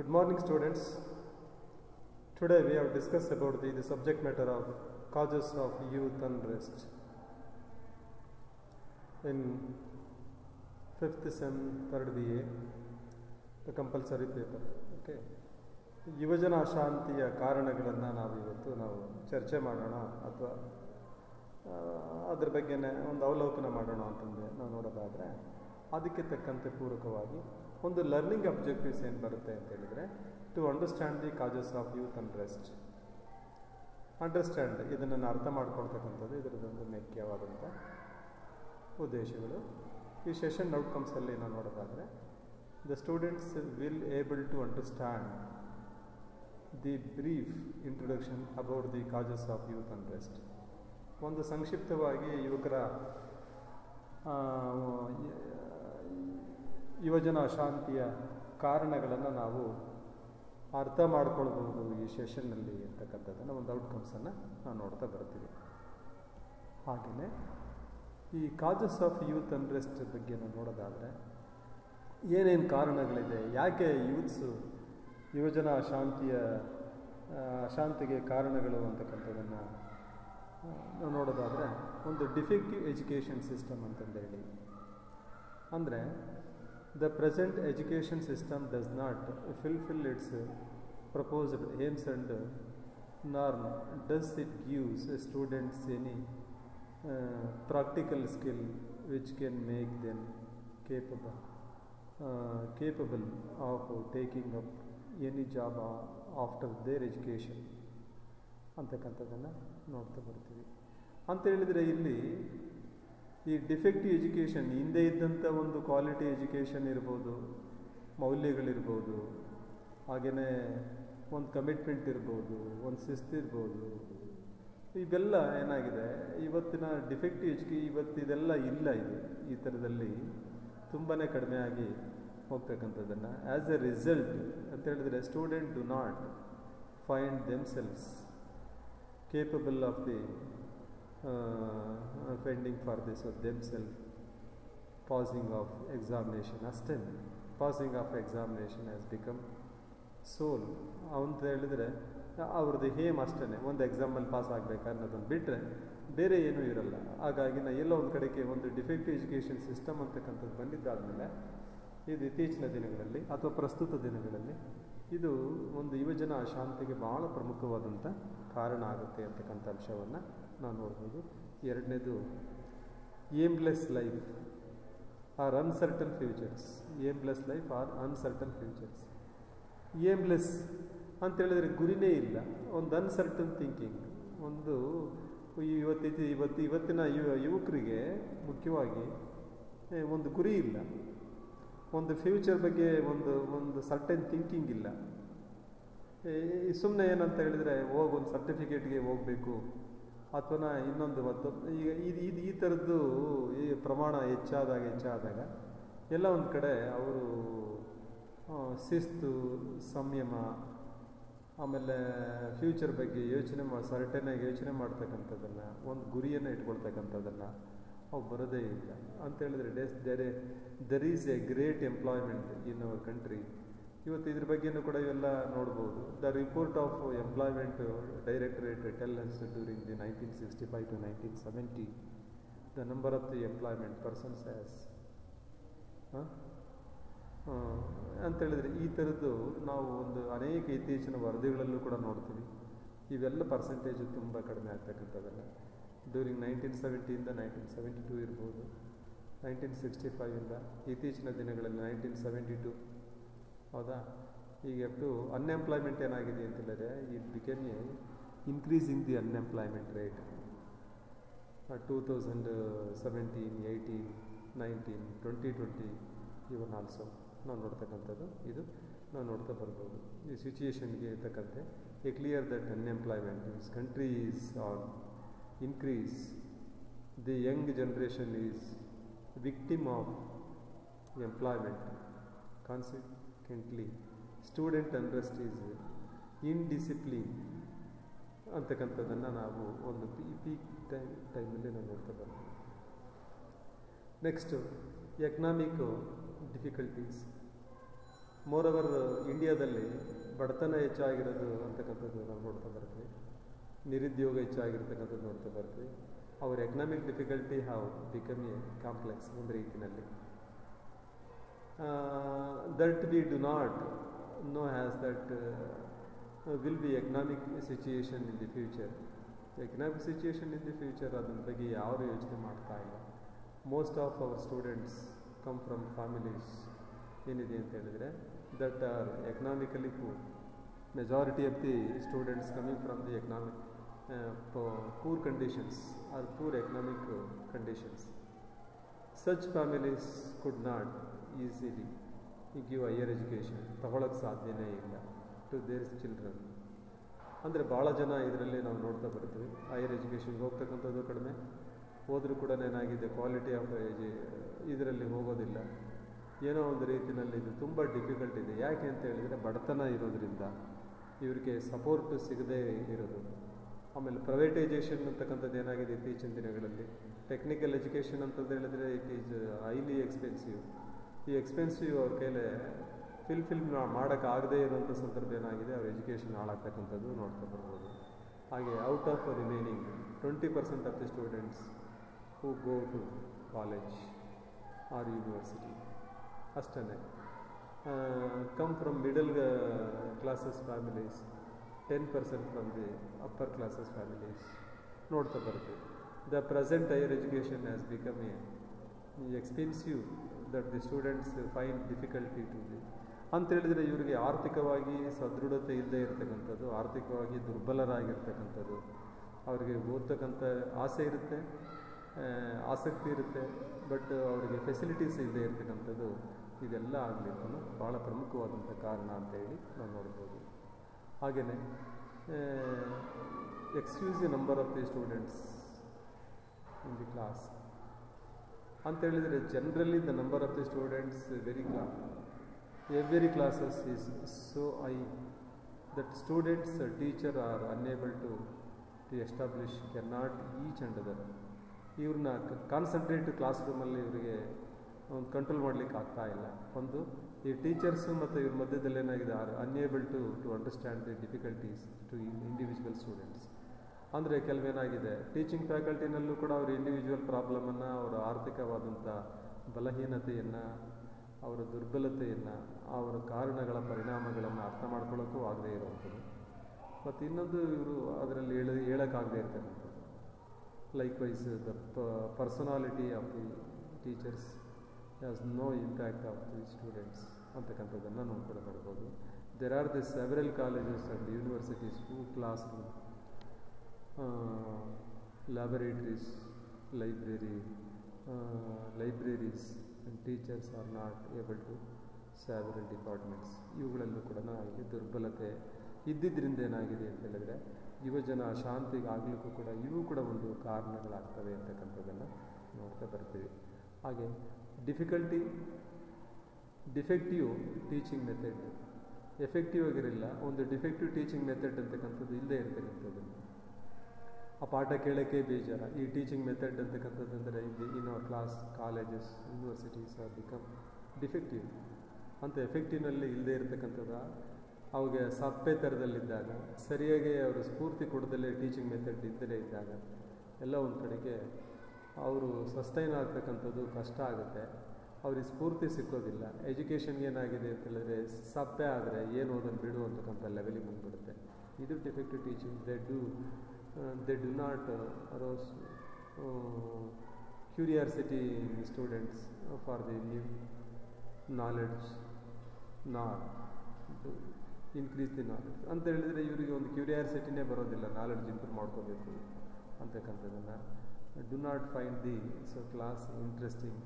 Good morning, students. Today we have discussed about the subject matter of causes of youth unrest in 5th sem 3rd BA, the compulsory paper. Okay. ಯುವಜನ ಅಶಾಂತಿಯ ಕಾರಣಗಳನ್ನು ನಾವು ಚರ್ಚೆ ಮಾಡೋಣ ಅಥವಾ ಅದ್ರ ಬಗ್ಗೆನೇ ಒಂದು ಅವಲೋಕನ ಮಾಡೋಣ ಅಂತಂದರೆ ನಾವು ನೋಡೋದಾದರೆ ಅದಕ್ಕೆ ತಕ್ಕಂತೆ ಪೂರಕವಾಗಿ ಒಂದು ಲರ್ನಿಂಗ್ ಅಬ್ಜೆಕ್ಟಿವ್ಸ್ ಏನು ಬರುತ್ತೆ ಅಂತ ಹೇಳಿದರೆ to understand the causes of youth unrest. Understand ಇದನ್ನು ಅರ್ಥ ಮಾಡ್ಕೊಳ್ತಕ್ಕಂಥದ್ದು ಇದರದೊಂದು ಮುಖ್ಯವಾದಂಥ ಉದ್ದೇಶಗಳು. ಈ ಸೆಷನ್ ಔಟ್ಕಮ್ಸಲ್ಲಿ ನಾವು ನೋಡೋದಾದರೆ the students will able to understand the brief introduction about the causes of youth unrest. ಒಂದು ಸಂಕ್ಷಿಪ್ತವಾಗಿ ಯುವಜನ ಅಶಾಂತಿಯ ಕಾರಣಗಳನ್ನು ನಾವು ಅರ್ಥ ಮಾಡ್ಕೊಳ್ಬೋದು ಈ ಸೆಷನ್ನಲ್ಲಿ ಅಂತಕ್ಕಂಥದ್ದನ್ನು ಒಂದು ಔಟ್ಕಮ್ಸನ್ನು ನಾವು ನೋಡ್ತಾ ಬರ್ತೀವಿ. ಹಾಗೆಯೇ ಈ ಕಾಜಸ್ ಆಫ್ ಯೂತ್ ಅನ್ರೆಸ್ಟ್ ಬಗ್ಗೆ ನಾವು ನೋಡೋದಾದರೆ ಏನೇನು ಕಾರಣಗಳಿದೆ, ಯಾಕೆ ಯುವಜನ ಅಶಾಂತಿಗೆ ಕಾರಣಗಳು ಅಂತಕ್ಕಂಥದ್ದನ್ನು ನಾವು ನೋಡೋದಾದರೆ ಒಂದು ಡಿಫೆಕ್ಟಿವ್ ಎಜುಕೇಷನ್ ಸಿಸ್ಟಮ್ ಅಂತಂದೇಳಿ, ಅಂದರೆ the present education system does not fulfil it's proposed aims and norm. Does it gives students any practical skill which can make them capable of taking up any job after their education ಅಂತಕ್ಕಂಥದ್ದನ್ನು ನೋಡ್ತಾ ಬರ್ತೀವಿ. ಅಂತ ಹೇಳಿದರೆ ಇಲ್ಲಿ ಈ defective education ಹಿಂದೆ ಇದ್ದಂಥ ಒಂದು ಕ್ವಾಲಿಟಿ ಎಜುಕೇಷನ್ ಇರ್ಬೋದು, ಮೌಲ್ಯಗಳಿರ್ಬೋದು, ಹಾಗೆಯೇ ಒಂದು ಕಮಿಟ್ಮೆಂಟ್ ಇರ್ಬೋದು, ಒಂದು ಶಿಸ್ತಿರ್ಬೋದು, ಇವೆಲ್ಲ ಏನಾಗಿದೆ ಇವತ್ತಿನ ಡಿಫೆಕ್ಟಿವ್ ಇವತ್ತಿದೆಲ್ಲ ಇಲ್ಲ. ಈ ಥರದಲ್ಲಿ ತುಂಬಾ ಕಡಿಮೆ ಆಗಿ ಹೋಗ್ತಕ್ಕಂಥದ್ದನ್ನು ಆ್ಯಸ್ ಎ ರಿಸಲ್ಟ್ ಅಂತ ಹೇಳಿದ್ರೆ student do not find themselves capable of the fending for this themself passing of examination. ಅಷ್ಟೇ, passing of examination has become sole ಅಂತ ಹೇಳಿದರೆ ಅವ್ರದ್ದು ಹೇಮ್ ಅಷ್ಟೇ, ಒಂದು ಎಕ್ಸಾಮಲ್ಲಿ ಪಾಸ್ ಆಗಬೇಕು ಅನ್ನೋದನ್ನು ಬಿಟ್ಟರೆ ಬೇರೆ ಏನೂ ಇರಲ್ಲ. ಹಾಗಾಗಿ ಎಲ್ಲೋ ಒಂದು ಕಡೆಗೆ ಒಂದು ಡಿಫೆಕ್ಟಿವ್ ಎಜುಕೇಷನ್ ಸಿಸ್ಟಮ್ ಅಂತಕ್ಕಂಥದ್ದು ಬಂದಿದ್ದಾದಮೇಲೆ ಇದು ಇತ್ತೀಚಿನ ದಿನಗಳಲ್ಲಿ ಅಥವಾ ಪ್ರಸ್ತುತ ದಿನಗಳಲ್ಲಿ ಇದು ಒಂದು ಯುವಜನ ಅಶಾಂತಿಗೆ ಭಾಳ ಪ್ರಮುಖವಾದಂಥ ಕಾರಣ ಆಗುತ್ತೆ ಅಂತಕ್ಕಂಥ ಅಂಶವನ್ನು ನಾವು ನೋಡ್ಬೋದು. ಎರಡನೇದು aimless life or uncertain futures. Aimless life or uncertain futures. Aimless ಅಂತೇಳಿದರೆ ಗುರಿನೇ ಇಲ್ಲ, ಒಂದು ಅನ್ಸರ್ಟನ್ ಥಿಂಕಿಂಗ್. ಒಂದು ಇವತ್ತಿನ ಯುವಕರಿಗೆ ಮುಖ್ಯವಾಗಿ ಒಂದು ಗುರಿ ಇಲ್ಲ, ಒಂದು ಫ್ಯೂಚರ್ ಬಗ್ಗೆ ಒಂದು ಸರ್ಟನ್ ಥಿಂಕಿಂಗ್ ಇಲ್ಲ. ಸುಮ್ಮನೆ ಏನಂತ ಹೇಳಿದರೆ ಒಂದು ಸರ್ಟಿಫಿಕೇಟ್ಗೆ ಹೋಗಬೇಕು ಅಥವಾ ಇನ್ನೊಂದು ಈಗ ಈ ಥರದ್ದು ಈ ಪ್ರಮಾಣ ಹೆಚ್ಚಾದಾಗ ಎಲ್ಲ ಒಂದು ಕಡೆ ಅವರು ಶಿಸ್ತು, ಸಂಯಮ, ಆಮೇಲೆ ಫ್ಯೂಚರ್ ಬಗ್ಗೆ ಸರ್ಟನ್ನಾಗಿ ಯೋಚನೆ ಮಾಡ್ತಕ್ಕಂಥದ್ದನ್ನು, ಒಂದು ಗುರಿಯನ್ನು ಇಟ್ಕೊಳ್ತಕ್ಕಂಥದ್ದನ್ನು ಅವು ಬರೋದೇ ಇಲ್ಲ. ಅಂತೇಳಿದರೆ there is A great employment in our country. ಇವತ್ತು ಇದ್ರ ಬಗ್ಗೆಯೂ ಕೂಡ ಇವೆಲ್ಲ ನೋಡ್ಬೋದು. The report of employment directorate tell us during the 1965 to 1970 the number of the employment persons as ಅಂತೇಳಿದರೆ ಈ ಥರದ್ದು ನಾವು ಒಂದು ಅನೇಕ ಇತ್ತೀಚಿನ ವರದಿಗಳಲ್ಲೂ ಕೂಡ ನೋಡ್ತೀವಿ. ಇವೆಲ್ಲ ಪರ್ಸೆಂಟೇಜು ತುಂಬ ಕಡಿಮೆ ಆಗ್ತಕ್ಕಂಥದ್ದನ್ನು ಡ್ಯೂರಿಂಗ್ 1970 1972 ಇರ್ಬೋದು, 1965 ಇತ್ತೀಚಿನ ದಿನಗಳಲ್ಲಿ 1972, ಹೌದಾ. ಈಗ ಅಪ್ ಟು ಅನ್ಎಂಪ್ಲಾಯ್ಮೆಂಟ್ ಏನಾಗಿದೆ ಅಂತೇಳಿದರೆ it became a increasing the unemployment rate 2017, 18, 19, 2020 even also ನಾವು ನೋಡ್ತಕ್ಕಂಥದ್ದು ಇದು ನಾವು ನೋಡ್ತಾ ಬರ್ಬೋದು. ಈ ಸಿಚುಯೇಷನ್ಗೆ ತಕ್ಕಂತೆ a clear that unemployment this country is on increase. The young generation is victim of employment. Consequently student unrest is indiscipline ಅಂತಕ್ಕಂಥದ್ದನ್ನು ನಾವು ಒಂದು ಪೀಕ್ ಟೈಮಲ್ಲಿ ನಾವು ನೋಡ್ತಾ ಬರ್ಬೋದು. Next economic difficulties. ಮೋರವರ್ ಇಂಡಿಯಾದಲ್ಲಿ ಬಡತನ ಹೆಚ್ಚಾಗಿರೋದು ಅಂತಕ್ಕಂಥದ್ದು ನಾವು ನೋಡ್ತಾ ಬರ್ತೀವಿ, ನಿರುದ್ಯೋಗ ಹೆಚ್ಚಾಗಿರ್ತಕ್ಕಂಥದ್ದು ನೋಡ್ತಾ ಬರ್ತೀವಿ. ಅವರ economic difficulty have become a complex ಒಂದು ರೀತಿಯಲ್ಲಿ. That we do not know has that will be economic situation in the future. Economic situation in the future ಅದ್ರ ಬಗ್ಗೆ ಯಾರು ಯೋಚನೆ ಮಾಡ್ತಾ ಇಲ್ಲ. Most of our students come from families ಏನಿದೆ ಅಂತ ಹೇಳಿದರೆ that are economically poor. Majority of the students coming from the economic poor conditions or poor economic conditions. Such families could not easily give higher education, ತಗೊಳ್ಳೋಕ್ಕೆ ಸಾಧ್ಯನೇ ಇಲ್ಲ to their children. ಅಂದರೆ ಭಾಳ ಜನ ಇದರಲ್ಲಿ ನಾವು ನೋಡ್ತಾ ಬರ್ತೀವಿ, ಹೈಯರ್ ಎಜುಕೇಷನ್ಗೆ ಹೋಗ್ತಕ್ಕಂಥದ್ದು ಕಡಿಮೆ, ಹೋದರೂ ಕೂಡ ಏನಾಗಿದೆ ಕ್ವಾಲಿಟಿ ಆಫ್ ಇದರಲ್ಲಿ ಹೋಗೋದಿಲ್ಲ. ಏನೋ ಒಂದು ರೀತಿಯಲ್ಲಿ ಇದು ತುಂಬ ಡಿಫಿಕಲ್ಟ್ ಇದೆ. ಯಾಕೆ ಅಂತ ಹೇಳಿದರೆ ಬಡತನ ಇರೋದ್ರಿಂದ ಇವರಿಗೆ ಸಪೋರ್ಟ್ ಸಿಗದೇ ಇರೋದು. ಆಮೇಲೆ ಪ್ರೈವೇಟೈಸೇಷನ್ ಅಂತಕ್ಕಂಥದ್ದು ಏನಾಗಿದೆ ಇತ್ತೀಚಿನ ದಿನಗಳಲ್ಲಿ. ಟೆಕ್ನಿಕಲ್ ಎಜುಕೇಷನ್ ಅಂತಂದು ಹೇಳಿದ್ರೆ ಇಟ್ ಈಸ್ ಹೈಲಿ ಎಕ್ಸ್ಪೆನ್ಸಿವ್. ಈ ಎಕ್ಸ್ಪೆನ್ಸಿವ್ ಅವ್ರ ಕೈಲೇ ಫಿಲ್ ಮಾಡೋಕ್ಕಾಗದೇ ಇರೋಂಥ ಸಂದರ್ಭ ಏನಾಗಿದೆ, ಅವ್ರ ಎಜುಕೇಷನ್ ಹಾಳಾಗ್ತಕ್ಕಂಥದ್ದು ನೋಡ್ತಾ ಬರ್ಬೋದು. ಹಾಗೆ out of remaining 20% of the students who go to college or university ಅಷ್ಟೇ come from middle classes families, 10% from the upper classes families ನೋಡ್ತಾ ಬರ್ತೀವಿ. The present higher education has become a expensive that the students find difficulty to the ಅಂತೇಳಿದರೆ ಇವರಿಗೆ ಆರ್ಥಿಕವಾಗಿ ಸದೃಢತೆ ಇಲ್ಲದೆ ಇರತಕ್ಕಂಥದ್ದು, ಆರ್ಥಿಕವಾಗಿ ದುರ್ಬಲರಾಗಿರ್ತಕ್ಕಂಥದ್ದು, ಅವರಿಗೆ ಓದ್ತಕ್ಕಂಥ ಆಸೆ ಇರುತ್ತೆ, ಆಸಕ್ತಿ ಇರುತ್ತೆ, ಬಟ್ ಅವರಿಗೆ ಫೆಸಿಲಿಟೀಸ್ ಇಲ್ಲದೆ ಇರತಕ್ಕಂಥದ್ದು ಇದೆಲ್ಲ ಆಗಲಿಕ್ಕೂ ಭಾಳ ಪ್ರಮುಖವಾದಂಥ ಕಾರಣ ಅಂತೇಳಿ ನಾವು ನೋಡ್ಬೋದು. ಹಾಗೆಯೇ excuse the number of the students in the class ಅಂತೇಳಿದರೆ generally the number of the students every classes is so high that students teacher are unable to establish can not each and other. ಇವ್ರನ್ನ concentrate class ರೂಮಲ್ಲಿ ಇವರಿಗೆ ಒಂದು control ಮಾಡಲಿಕ್ಕೆ ಆಗ್ತಾ ಇಲ್ಲ. ಒಂದು ಈ ಟೀಚರ್ಸು ಮತ್ತು ಇವ್ರ ಮಧ್ಯದಲ್ಲಿ ಏನಾಗಿದೆ are unable to understand the difficulties to individual students. ಅಂದರೆ ಕೆಲವೇನಾಗಿದೆ ಟೀಚಿಂಗ್ ಫ್ಯಾಕಲ್ಟಿನಲ್ಲೂ ಕೂಡ ಅವ್ರ ಇಂಡಿವಿಜುವಲ್ ಪ್ರಾಬ್ಲಮನ್ನು, ಅವರ ಆರ್ಥಿಕವಾದಂಥ ಬಲಹೀನತೆಯನ್ನು, ಅವರ ದುರ್ಬಲತೆಯನ್ನು, ಅವರ ಕಾರಣಗಳ ಪರಿಣಾಮಗಳನ್ನು ಅರ್ಥ ಮಾಡ್ಕೊಳ್ಳೋಕ್ಕೂ ಆಗದೇ ಇರುವಂಥದ್ದು. ಮತ್ತು ಇನ್ನೊಂದು ಇವರು ಅದರಲ್ಲಿ ಹೇಳೋಕ್ಕಾಗದೇ ಇರ್ತಕ್ಕಂಥದ್ದು. Likewise the personality of the teachers has no impact of the students ಅಂತಕ್ಕಂಥದ್ದನ್ನು ನಾವು ಕೂಡ ನೋಡ್ಬೋದು. There are the several colleges and universities who class room, laboratories, libraries and teachers are not able to several departments. ಇವುಗಳಲ್ಲೂ ಕೂಡ ಇಲ್ಲಿ ದುರ್ಬಲತೆ ಇದ್ದಿದ್ದರಿಂದ ಏನಾಗಿದೆ ಅಂತ ಹೇಳಿದ್ರೆ ಯುವಜನ ಶಾಂತಿಗೆ ಆಗಲಿಕ್ಕೂ ಕೂಡ ಇವು ಕೂಡ ಒಂದು ಕಾರಣಗಳಾಗ್ತವೆ ಅಂತಕ್ಕಂಥದ್ದನ್ನು ನೋಡ್ತಾ ಬರ್ತೀವಿ. ಹಾಗೆ ಡಿಫೆಕ್ಟಿವ್ ಟೀಚಿಂಗ್ ಮೆಥಡ್ ಎಫೆಕ್ಟಿವ್ ಆಗಿರಲಿಲ್ಲ, ಒಂದು ಡಿಫೆಕ್ಟಿವ್ ಟೀಚಿಂಗ್ ಮೆಥಡ್ ಅಂತಕ್ಕಂಥದ್ದು ಇಲ್ಲದೆ ಇರತಕ್ಕಂಥದ್ದನ್ನು ಆ ಪಾಠ ಕೇಳೋಕ್ಕೆ ಬೇಜಾರ. ಈ ಟೀಚಿಂಗ್ ಮೆಥಡ್ ಅಂತಕ್ಕಂಥದ್ದು ಅಂದರೆ in our class colleges universities R become defective ಅಂತ ಎಫೆಕ್ಟಿವ್ನಲ್ಲಿ ಇಲ್ಲದೆ ಇರತಕ್ಕಂಥದ್ದು. ಅವಾಗ ಸಪ್ಪೆ ಥರದಲ್ಲಿದ್ದಾಗ, ಸರಿಯಾಗಿ ಅವರು ಸ್ಫೂರ್ತಿ ಕೊಡದಲ್ಲೇ ಟೀಚಿಂಗ್ ಮೆಥಡ್ ಇದ್ದಲೇ ಇದ್ದಾಗ ಎಲ್ಲ ಒಂದು ಕಡೆಗೆ ಅವರು ಸಸ್ಟೈನ್ ಆಗ್ತಕ್ಕಂಥದ್ದು ಕಷ್ಟ ಆಗುತ್ತೆ, ಅವ್ರಿಗೆ ಸ್ಫೂರ್ತಿ ಸಿಕ್ಕೋದಿಲ್ಲ. ಎಜುಕೇಷನ್ಗೆ ಏನಾಗಿದೆ ಅಂತ ಹೇಳಿದ್ರೆ ಸಪ್ಪೆ ಆದರೆ ಏನು ಓದನ್ನು ಬಿಡು ಅಂತಕ್ಕಂಥ ಲೆವೆಲಿಗೆ ಬಂದುಬಿಡುತ್ತೆ. ಇದು defective teaching. They do not arouse curiosity in students for the new knowledge nor increase the knowledge ಅಂತ ಹೇಳಿದರೆ ಇವರಿಗೆ ಒಂದು ಕ್ಯೂರಿಯಾಸಿಟಿನೇ ಬರೋದಿಲ್ಲ, ನಾಲೆಡ್ಜ್ ಇಂಪ್ರೂವ್ ಮಾಡ್ಕೋಬೇಕು ಅಂತಕ್ಕಂಥದ್ದನ್ನು. Do not find the class interesting,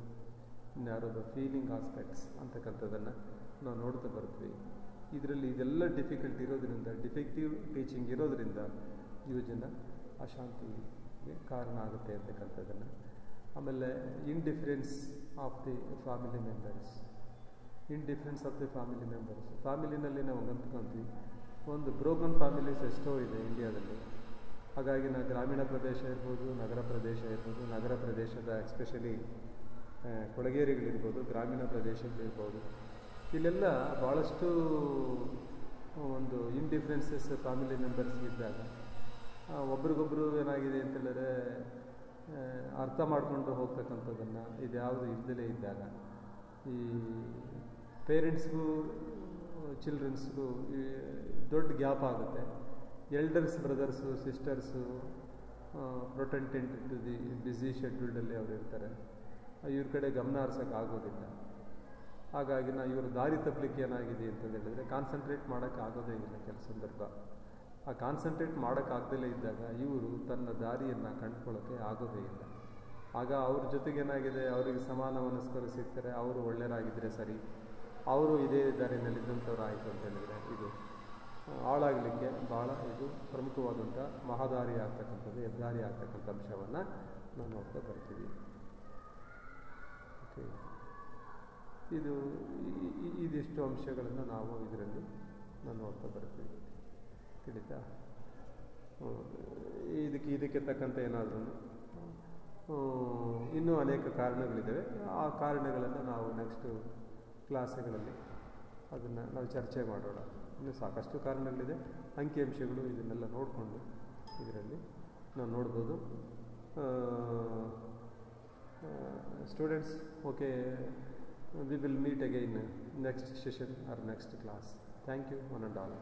narrow the feeling aspects ಅಂತಕ್ಕಂಥದ್ದನ್ನು ನಾವು ನೋಡ್ತಾ ಬರ್ತೀವಿ. ಇದರಲ್ಲಿ ಇದೆಲ್ಲ ಡಿಫಿಕಲ್ಟ್ ಇರೋದ್ರಿಂದ, ಡಿಫೆಕ್ಟಿವ್ ಟೀಚಿಂಗ್ ಇರೋದರಿಂದ ಯುವಜನ ಅಶಾಂತಿಗೆ ಕಾರಣ ಆಗುತ್ತೆ ಅಂತಕ್ಕಂಥದ್ದನ್ನು. ಆಮೇಲೆ indifference of the family members, ಫ್ಯಾಮಿಲಿನಲ್ಲಿ ನಾವು ಅಂದ್ಕೊಂತೀವಿ. ಒಂದು ಬ್ರೋಕನ್ ಫ್ಯಾಮಿಲೀಸ್ ಎಷ್ಟೋ ಇದೆ ಇಂಡಿಯಾದಲ್ಲಿ. ಹಾಗಾಗಿ ಗ್ರಾಮೀಣ ಪ್ರದೇಶ ಇರ್ಬೋದು, ನಗರ ಪ್ರದೇಶ ಇರ್ಬೋದು, ನಗರ ಪ್ರದೇಶದ ಎಸ್ಪೆಷಲಿ ಕೊಳಗೇರಿಗಳಿರ್ಬೋದು, ಗ್ರಾಮೀಣ ಪ್ರದೇಶಗಳಿರ್ಬೋದು, ಇಲ್ಲೆಲ್ಲ ಭಾಳಷ್ಟು ಒಂದು ಇಂಡಿಫ್ರೆನ್ಸಸ್ ಫ್ಯಾಮಿಲಿ ಮೆಂಬರ್ಸ್ಗಿದ್ದಾಗ ಒಬ್ರಿಗೊಬ್ಬರು ಏನಾಗಿದೆ ಅಂತೇಳಿದ್ರೆ ಅರ್ಥ ಮಾಡಿಕೊಂಡು ಹೋಗ್ತಕ್ಕಂಥದ್ದನ್ನು ಇದ್ಯಾವುದು ಇಲ್ಲದೇ ಇದ್ದಾಗ ಈ ಪೇರೆಂಟ್ಸ್ಗೂ ಚಿಲ್ಡ್ರನ್ಸ್ಗೂ ದೊಡ್ಡ ಗ್ಯಾಪ್ ಆಗುತ್ತೆ. ಎಲ್ಡರ್ಸ್ ಬ್ರದರ್ಸು ಸಿಸ್ಟರ್ಸು ಪ್ರೊಟೆಂಟೆಂಟ್ ಟು ದಿ ಬ್ಯುಸಿ ಶೆಡ್ಯೂಲ್ಡಲ್ಲಿ ಅವರು ಇರ್ತಾರೆ, ಇವ್ರ ಕಡೆ ಗಮನ ಹರಿಸೋಕೆ ಆಗೋದಿಲ್ಲ. ಹಾಗಾಗಿ ಇವರು ದಾರಿ ತಪ್ಪಲಿಕ್ಕೆ ಏನಾಗಿದೆ ಅಂತ ಹೇಳಿದ್ರೆ ಕಾನ್ಸಂಟ್ರೇಟ್ ಮಾಡೋಕ್ಕೆ ಆಗೋದೇ ಇಲ್ಲ ಕೆಲ ಸಂದರ್ಭ. ಆ ಕಾನ್ಸಂಟ್ರೇಟ್ ಮಾಡೋಕ್ಕಾಗ್ದಲೇ ಇದ್ದಾಗ ಇವರು ತನ್ನ ದಾರಿಯನ್ನು ಕಂಡುಕೊಳ್ಳೋಕ್ಕೆ ಆಗೋದೇ ಇಲ್ಲ. ಆಗ ಅವ್ರ ಜೊತೆಗೆ ಏನಾಗಿದೆ, ಅವರಿಗೆ ಸಮಾನ ಮನಸ್ಕರು ಸಿಗ್ತಾರೆ, ಅವರು ಒಳ್ಳೆಯರಾಗಿದ್ದರೆ ಸರಿ, ಅವರು ಇದೇ ದಾರಿನಲ್ಲಿದ್ದಂಥವ್ರು ಆಯಿತು ಅಂತ ಹೇಳಿದರೆ ಇದು ಹಾಳಾಗಲಿಕ್ಕೆ ಭಾಳ ಇದು ಪ್ರಮುಖವಾದಂಥ ಮಹಾದಾರಿ ಆಗ್ತಕ್ಕಂಥದ್ದು, ಹೆದ್ದಾರಿ ಆಗ್ತಕ್ಕಂಥ ಅಂಶವನ್ನು ನಾವು ನೋಡ್ತಾ ಬರ್ತೀವಿ. ಓಕೆ, ಇದಿಷ್ಟು ಅಂಶಗಳನ್ನು ನಾವು ಇದರಲ್ಲಿ ನೋಡ್ತಾ ಬರ್ತೀವಿ. ತಿಳಿತಾ? ಇದಕ್ಕೆ ತಕ್ಕಂತೆ ಏನಾದರೂ ಇನ್ನೂ ಅನೇಕ ಕಾರಣಗಳಿದ್ದಾವೆ. ಆ ಕಾರಣಗಳನ್ನು ನಾವು ನೆಕ್ಸ್ಟು ಕ್ಲಾಸ್ಗಳಲ್ಲಿ ಅದನ್ನು ನಾವು ಚರ್ಚೆ ಮಾಡೋಣ. ಇನ್ನೂ ಸಾಕಷ್ಟು ಕಾರಣಗಳಿದೆ, ಅಂಕಿಅಂಶಗಳು ಇದನ್ನೆಲ್ಲ ನೋಡಿಕೊಂಡು ಇದರಲ್ಲಿ ನಾವು ನೋಡ್ಬೋದು. Students, okay, we will meet again next session or next class. Thank you one and all.